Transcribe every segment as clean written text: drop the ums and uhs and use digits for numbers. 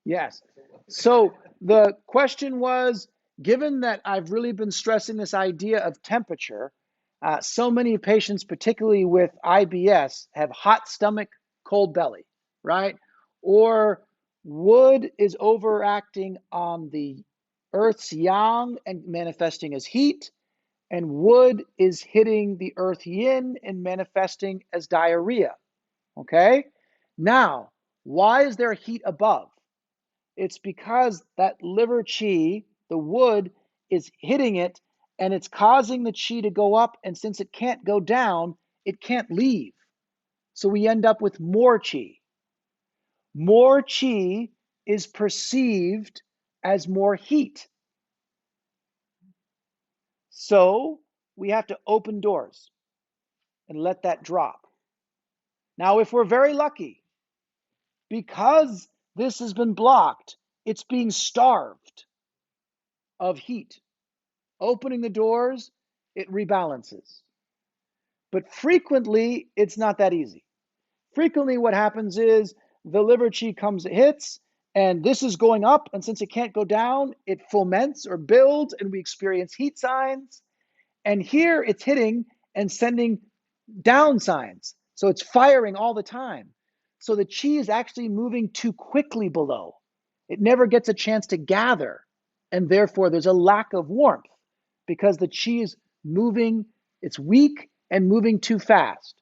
Yes. So the question was, given that I've really been stressing this idea of temperature, so many patients, particularly with IBS, have hot stomach, cold belly, right? Or wood is overacting on the earth's yang and manifesting as heat, and wood is hitting the earth yin and manifesting as diarrhea. Okay? Now, why is there heat above? It's because that liver chi, the wood, is hitting it and it's causing the chi to go up. And since it can't go down, it can't leave. So we end up with more chi. More chi is perceived as more heat. So we have to open doors and let that drop. Now, if we're very lucky, because this has been blocked, it's being starved of heat. Opening the doors, it rebalances. But frequently, it's not that easy. Frequently, what happens is the liver chi hits, and this is going up, and since it can't go down, it foments or builds, and we experience heat signs. And here it's hitting and sending down signs. So it's firing all the time. So the chi is actually moving too quickly below. It never gets a chance to gather, and therefore there's a lack of warmth because the chi is moving, it's weak and moving too fast.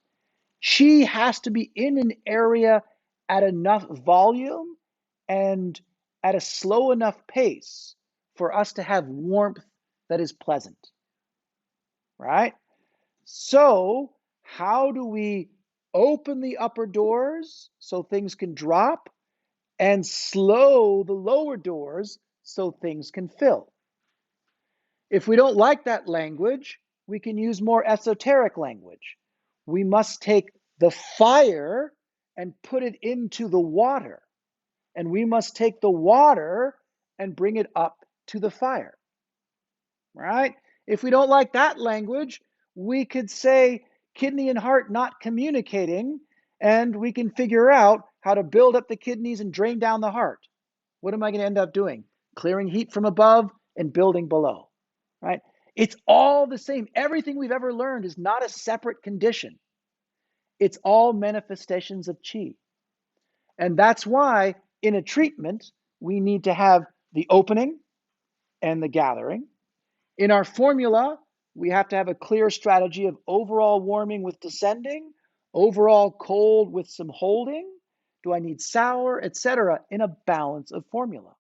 Chi has to be in an area at enough volume and at a slow enough pace for us to have warmth that is pleasant, right? So, how do we open the upper doors so things can drop and slow the lower doors so things can fill? If we don't like that language, we can use more esoteric language. We must take the fire and put it into the water, and we must take the water and bring it up to the fire, right? If we don't like that language, we could say kidney and heart not communicating, and we can figure out how to build up the kidneys and drain down the heart. What am I going to end up doing? Clearing heat from above and building below, right? It's all the same. Everything we've ever learned is not a separate condition. It's all manifestations of chi. And that's why in a treatment, we need to have the opening and the gathering. In our formula, we have to have a clear strategy of overall warming with descending, overall cold with some holding. Do I need sour, etc., in a balance of formula?